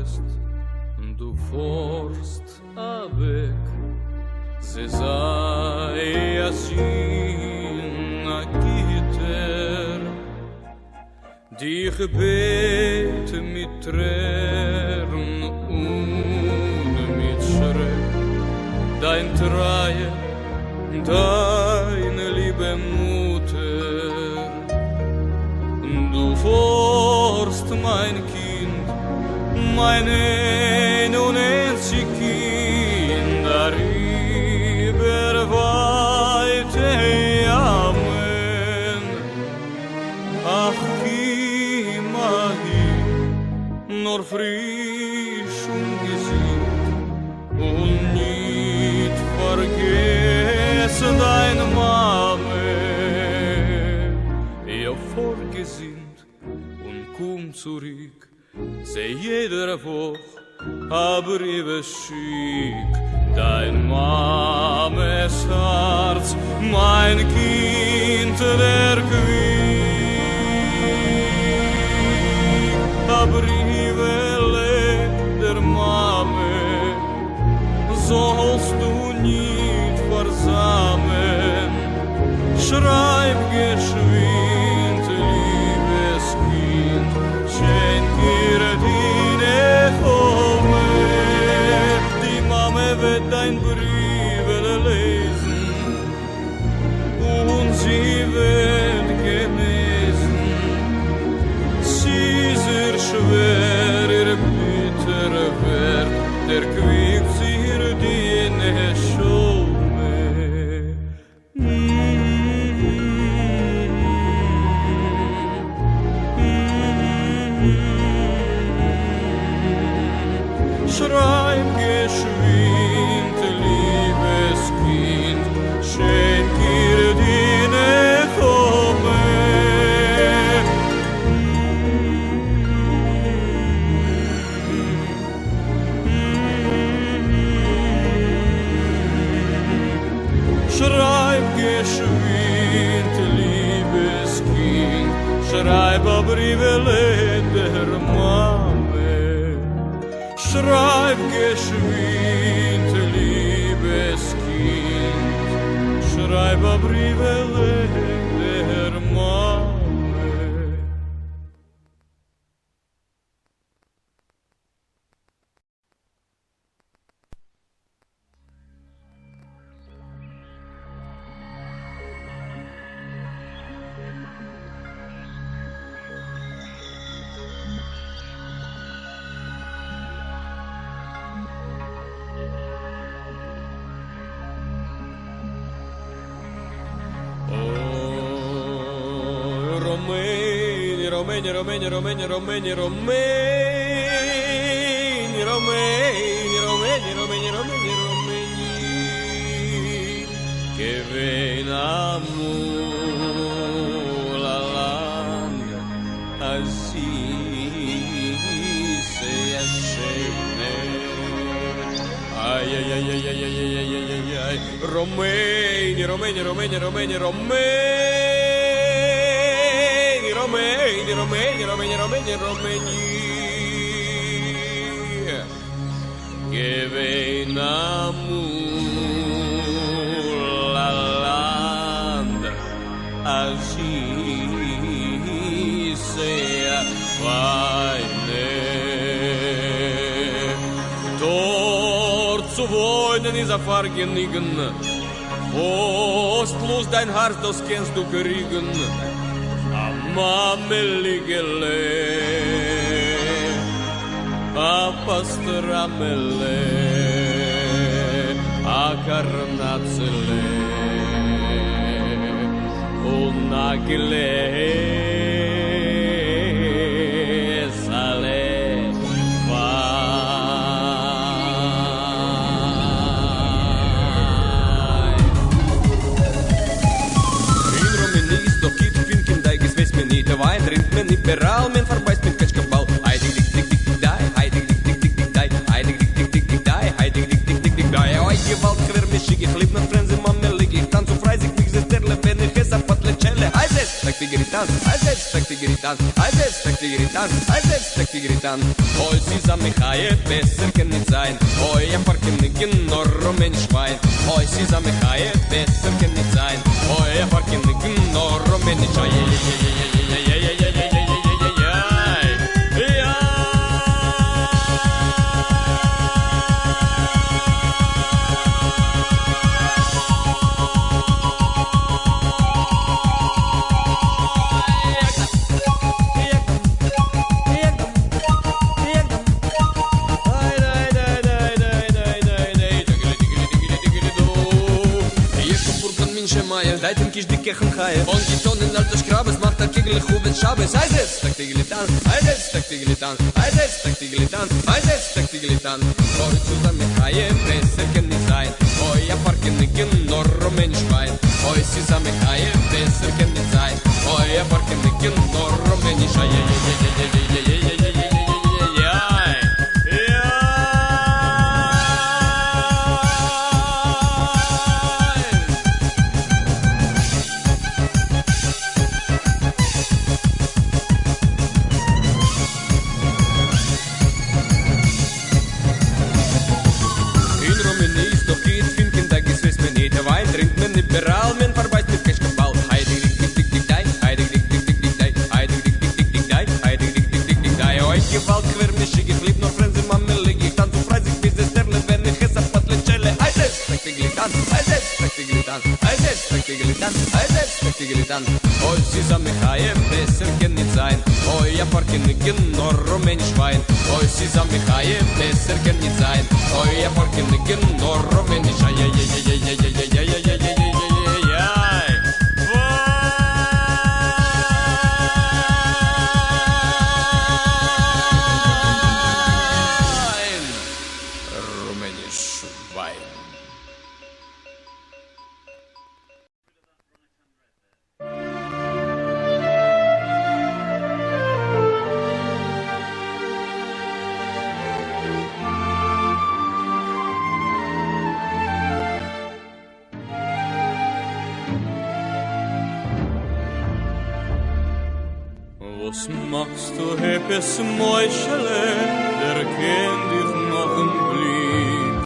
bist, du forst abek, ze sei asin a gitter, dich bet mit Tränen und mit Schreck, dein Treue, deine liebe Mutter, du forst mein Kind, mein ein und einzig Kind, darüber weite Amen. Ach, Kimahi, nur frisch und gesinnt und nicht vergessen deine Mame. Ja, vorgesinnt und komm zurück, seh jeder Woche, aber ich beschick dein Mames Herz, mein Kind der Quick. Aber ich will der Mame, sollst du nicht versammeln, schreib geschwind, liebes Kind, schenk ihr deine Home. Die Mama wird dein Brief lesen und sie wird genesen. Sie ist schwer, ihr bitter Wert, der quickt sie deine Schumme. Schreib geschwind, liebes Kind, schenk ihr deine Home. Schreib geschwind, liebes Kind, schreib a Briefe der Mame. Schreib geschwind, liebes Kind, schreib a Briefe der Mame. Romeni, Romeni, Romeni, Romeni, Romeni, Romeni, Romeni, Romeni, Romeni, Romeni, che veniamo la langa, così si scende. Ai, ai, ai, ai, ai, ai, ai, ai, ai, ai, Romeni, Romeni, Romeni, Romeni, Romeni. Romeni, Romeni, Romeni, Romeni, Romeni, che veniamo la landa, così sia feine. Dort zu wohnen ist vergnügen, Ostlos dein Herz, das kennst du kriegen. Mameligele, Papastramele, Akarnatsele, Unagile, Sale, Wein trinkt men liberal, men verbeißt mit Ketschkabal. Heidig, dick, dick, dick, dick, die. Heidig, dick, dick, dick, dick, die. Heidig, dick, dick, dick, dick, die. Heidig, dick, dick, dick, dick, die. Ой, Gewalt, quermischig, ich lieb mit Frenzy, Mama, lieg ich tanz so frei, sich mich sehr wenn ich es ab, was lechelle. Heißt es, like gritan, als jetzt gritan, als jetzt gritan, als jetzt gritan. Oi, sie sah mich haie, besser kann nicht sein. Oi, ja, parken nur Rumänien Schwein. Oi, sie sah mich haie, besser kann nicht sein. Oi, ja, parken nur Rumänien Schwein. Deit im Kisch dicke Chaie von Gitonen alter Schrabes macht der Kegel Chubes Schabes. Heißt es, sagt die Glitan, heißt es, sagt die Glitan, heißt es, sagt die Glitan, heißt es, sagt die Glitan. Heute zusammen Chaie, besser kann nicht sein. Hoi, ja, parken nicht nur Rumänisch Wein. Hoi, zusammen Chaie, besser kann nicht sein. Hoi, ja, parken nicht nur Rumänisch Wein. Liberal, men verbeißt mit Keschkabal. Heidig, dick, dick, dick, dick, heidig, dick, dick, dick, dick, dick, heidig, dick, dick, dick, dick, dick, heidig, dick, dick, dick, dick, dick. Oi, Gewalt, quermischig, ich lieb nur Frenzy, Mammelig, ich tanze freisig, bis es Sterne, wenn ich es abpatle, Celle. Heides, sagt die Glitan, heides, sagt die Glitan, heides, sagt die Glitan, heides, sagt die Glitan. Oi, sie sah mich haie, besser kann nicht sein. Oi, ja, parken nur Rumänisch Wein. Oi, sie sah mich haie, besser kann nicht sein. Oi, ja, parken nur Rumänisch Wein. Was machst du, Heppes Mäuschele, der kennt dich noch im Blick.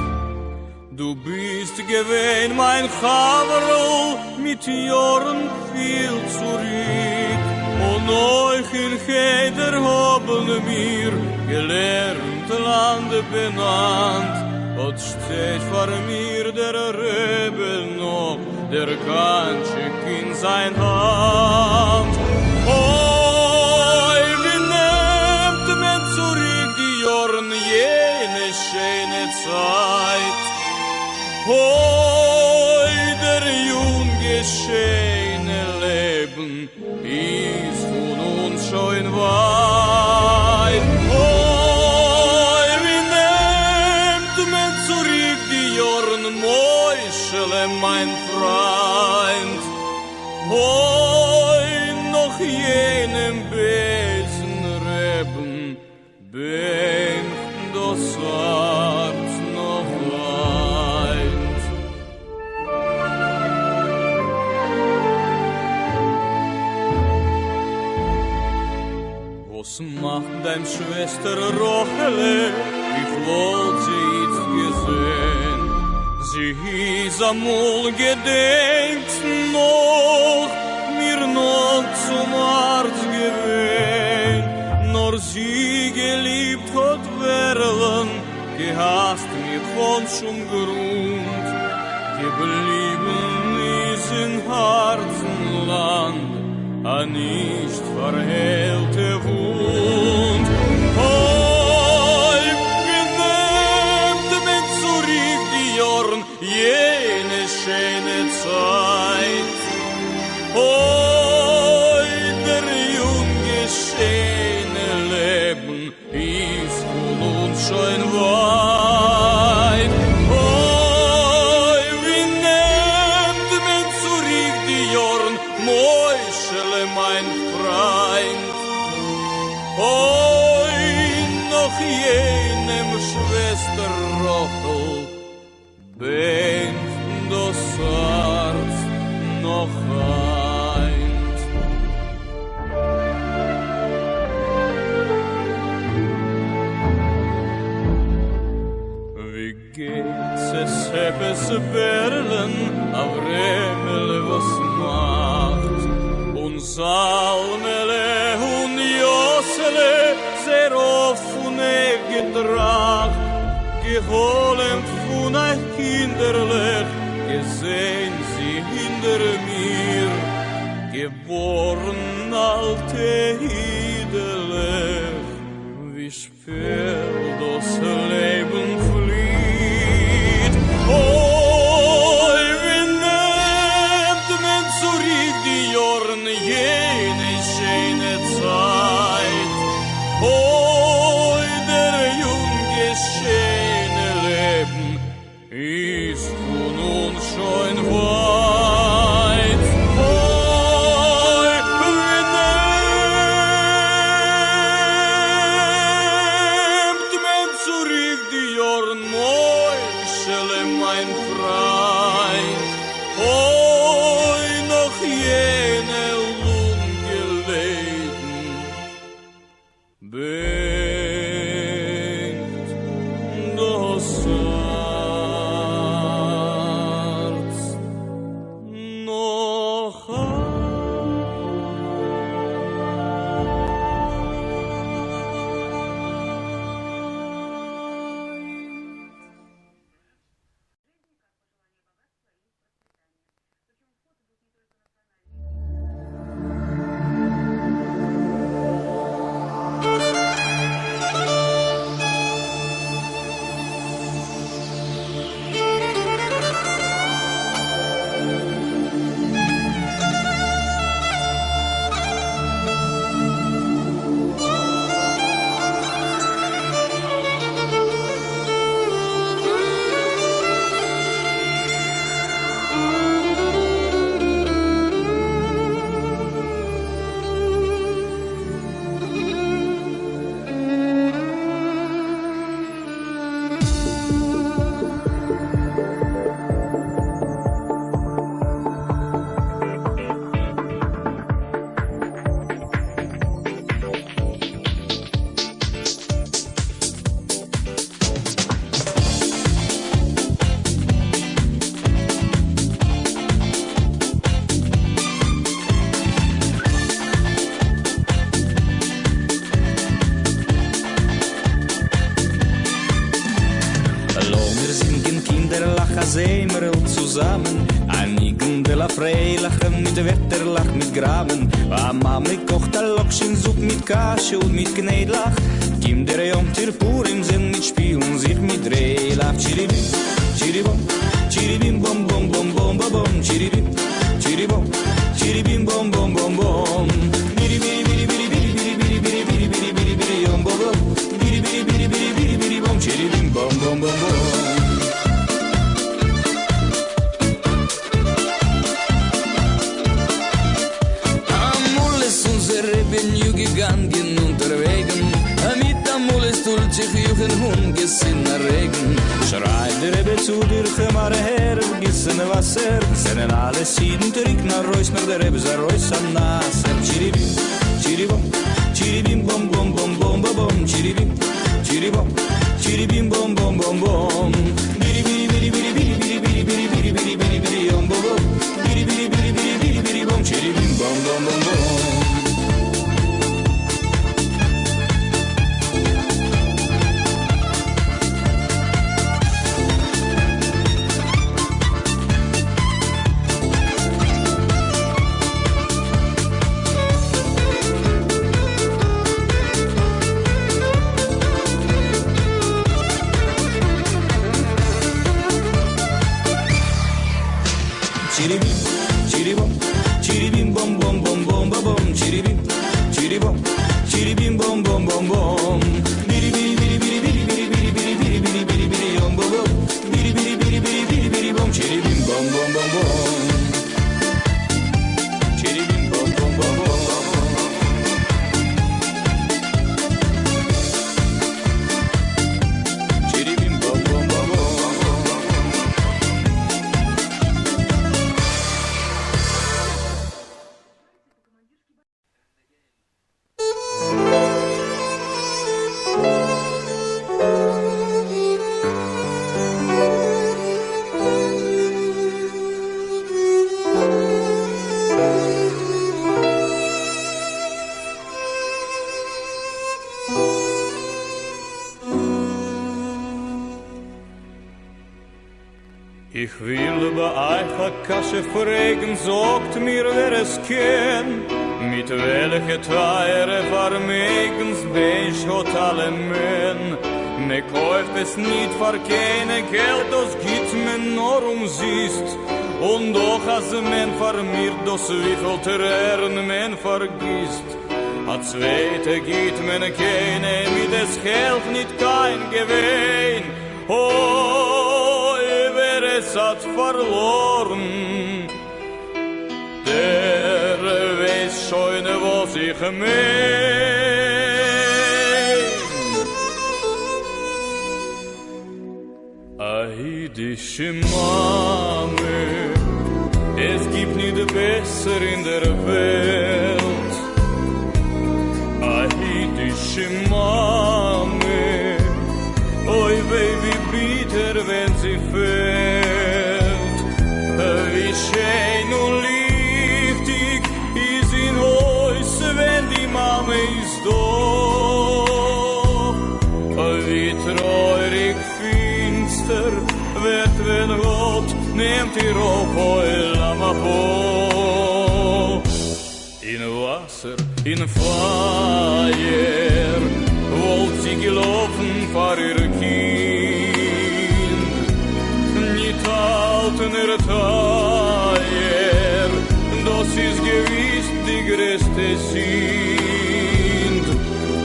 Du bist gewesen, mein Chavarl, mit Jahren viel zurück. Und euch in Cheder haben wir gelernt, Lande benannt. Und steht vor mir der Rebel noch, der Kanschik in sein Hand. Jene schöne Zeit, hoi der junge schöne Leben ist von uns schon weit. Hoi, wie nehmt man zurück die Jorn, Mäuschele, mein Freund, hoi noch jenem Besenreben, das Herz noch weint. Was macht dein Schwester Rochele? Ich wollte sie jetzt gesehen. Sie hieß amol gedenkt noch, mir noch zum Arzt gewähnt. Nur sie geliebt hat Werlen, gehasst mir von zum Grund. Geblieben ist in Herzenland a nicht verhehlte Wund. Hoi, benehmt mir zurück die Jorn, jene schöne Zeit. Hoi, der junge schöne Leben ist von uns schon weit. Hoi, wie nehmt mir zurück die Jorn, Mäuschele, mein Freund. Hoi, noch jenem Schwester Rochel, bencht das Herz noch eint. es Berlen, a Vremel was macht. Und Salmele und Josele, sehr offene getracht, geholen von ein Kinderlech, gesehen sie hinter mir, geboren alte Idelech, wie spät das Leben flieht. Oh, wie nimmt man zurück die Jorn, jene schöne Zeit. Oh, der junge, schöne Leben ist von uns schon weit. Oh, wie nimmt man zurück die Jorn, Moischele, mein Freund. Oh, noch jene Lungeleden bängt das Herz noch an. Zemerl zusammen, einigen de la Freilachen mit Wetterlach, mit Graben. Mama kocht a Lokschen Supp mit Kasche und mit Knädlach. Kinder Jom Tirpurim sind mit Spielen sich mit Drehlach. Chiribim, chiribom, chiribim bom bom bom bom bom bom. Chiribim, chiribom, chiribim bom bom bom bom. Biri biri biri biri biri biri biri biri biri biri biri biri yom bom bom. Biri biri biri biri biri biri bom. Chiribim bom bom bom bom. Gegangen unterwegen, mit amol ist sich juchen Hund gessen Regen. Schreit der Rebbe zu dir, komm her, gissen Wasser. Seinen alle Sieden trinken, nach Reus, nach der Rebbe, sei Reus am Nasser. Chiribim, chiribom, chiribim, bom, bom, bom, bom, bom, bom. Chiribim, chiribom, chiribim, bom, bom, bom, bom. Biri, biri, biri, biri, biri, biri, biri, biri, biri, biri, biri, biri, bom, bom, bom. Biri, biri, biri, biri, biri, biri, bom. Chiribim, bom, bom, bom, bom. Chiribim, chiribom, chiribim bom bom bom bom bom bom. Chiribim, chiribom, chiribim bom bom bom bom. Biri biri biri biri biri biri biri biri biri biri biri biri yom bom bom. Biri biri biri biri biri biri bom. Chiribim bom bom bom bom. Chiribim bom bom bom bom. Chiribim bom bom bom bom. Will bei euch a Kasche fragen, sagt mir, wer es kennt. Mit welche Teire vermegens Beich hat alle Men. Me kauft es nicht für keine Geld, das gibt mir nur siehst. Und doch als men vermirrt, das wieviel Tränen men vergisst. A zweite gibt men keine, mit es Geld nicht kein Gewinn. Oh, wer es hat verloren, der weiß schon, was ich mein. Aidische Mame, es gibt nicht besser in der Welt. Aidische Mame, oi Baby, bitter, wenn sie fällt. Wie schön und lichtig ist in Haus, wenn die Mama ist da. Wie treurig finster wird, wenn Gott nimmt ihr auf am Abo. In Wasser, in Feuer, wollt sie gelaufen vor ihr Kind. Nicht halten ihr Teier, das ist gewiss die größte Sind.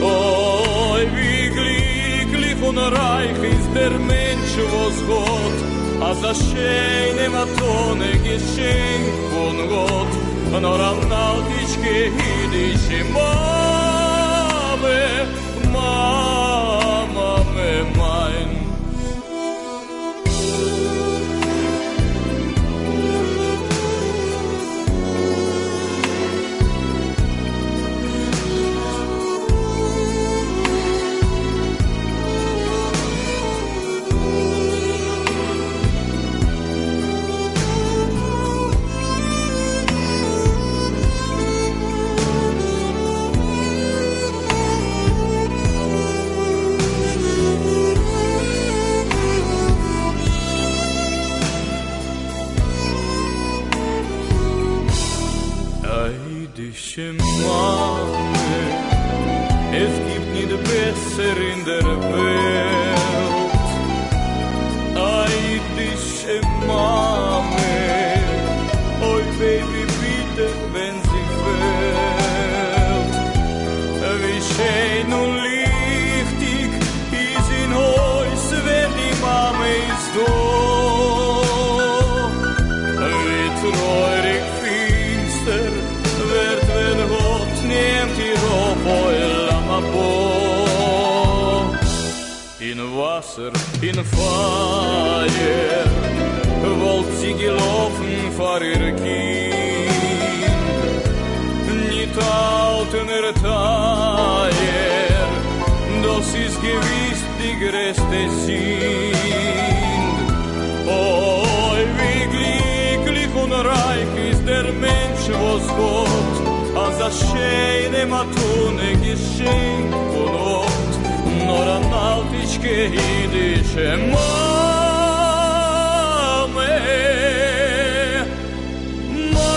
Oh, wie glücklich und reich ist der Mensch, was Gott als das schöne Matone Geschenk von Gott. Nur an altischke jüdische Mame, Mama, mein. Mame, es gibt nicht besser in der Welt. Aidische Mame, oi Baby, bitte, wenn sie fällt. Wie schön und lichtig ist in Haus, wenn die Mame ist da. Wie treurig finster wird, wenn Gott nimmt ihr auf am Abo. In Wasser, in Feuer, wollt sie gelaufen vor ihr Kind. Nicht halten ihr Teier, das ist gewiss die größte Sind. Oh, wie glücklich und reich ist der Mensch, was Gott als das schöne Matone Geschenk von Gott. Nur an altischke jüdische Mame, Mame,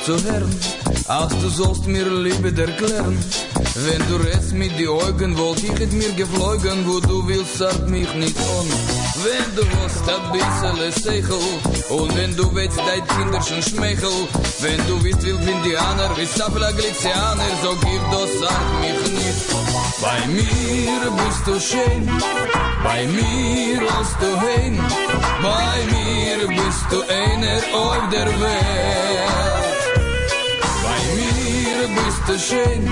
zu hören, als du sollst mir Liebe erklären. Wenn du redst mit die Augen, wollt ich es mir geflogen, wo du willst, sagt mich nicht an. wenn du hast ein bisschen Seichel und wenn du willst dein kinderschen Schmeichel, wenn du bist wie Indianer, wie Stapler Glitzianer, so gib das, sag mich nicht. Bei mir bist du schön, bei mir hast du hin, bei mir bist du einer auf der Welt. Bei mir bist du schön,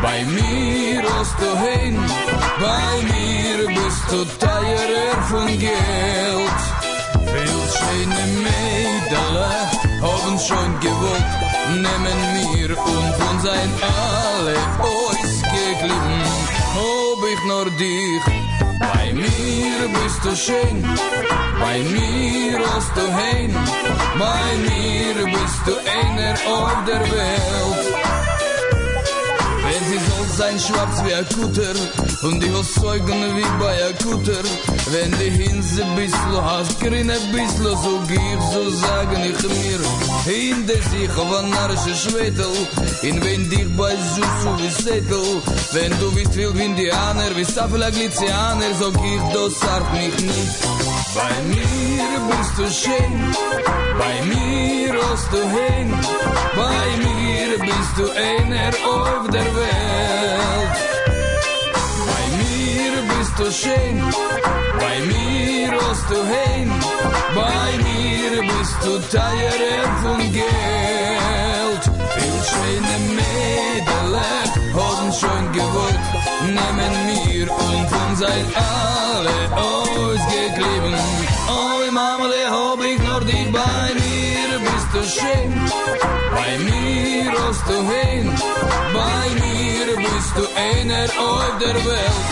bei mir hast du hin, bei mir bist du teurer von Geld. Viel schöne Mädel haben schon gewollt, nehmen mir und von sein alle ausgeglieben, hab ich nur dich. Bei mir bist du schön, bei mir hast du hin, bei mir bist du einer auf der Welt. Wenn sie soll sein schwarz wie ein Kutter und die hast Zeugen wie bei ein Kutter, wenn die Hinse bisslo hast, grüne bisslo, so gib, so sagen ich mir, in der sich auf ein narische Schwedel, in wen dich bei Susu wie Sättel, wenn du bist wie Indianer, wie Stapler Glitzianer, so gib, das sagt mich nicht. Bei mir bist du schön, bei mir hast du hin, bei mir bist du einer auf der Welt. Bei mir bist du schön, bei mir hast du hin, bei mir bist du teurer von Geld. Viel schöne Mädel haben schon gewollt, nehmen mir und von sein alle ausgeklebt. Oh Mama, hab ich nur dich, bei mir bist du schön, bei mir hast du hin, bei mir bist du einer auf der Welt.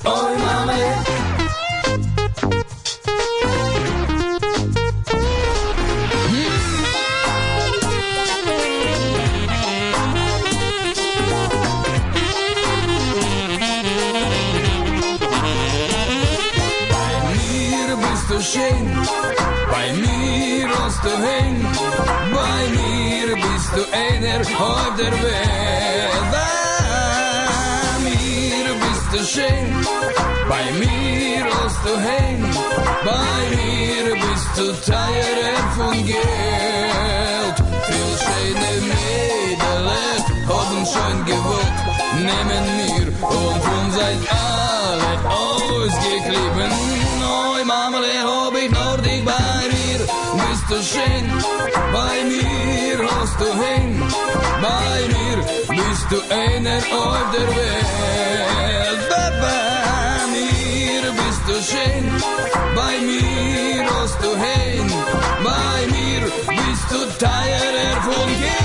Oh Mama, schön, bei mir hast du hin, bei mir bist du einer auf der Welt. Bei mir bist du schön, bei mir hast du hin, bei mir bist du teurer von Geld. Viel schöne Mädel haben schon gewollt, nehmen mir und von sein alle ausgeklebt. Mama, hab ich nur dich, bei mir bist du schön, bei mir hast du hin, bei mir bist du einer auf der Welt. Bei mir bist du schön, bei mir hast du hin, bei mir bist du teurer von Geld.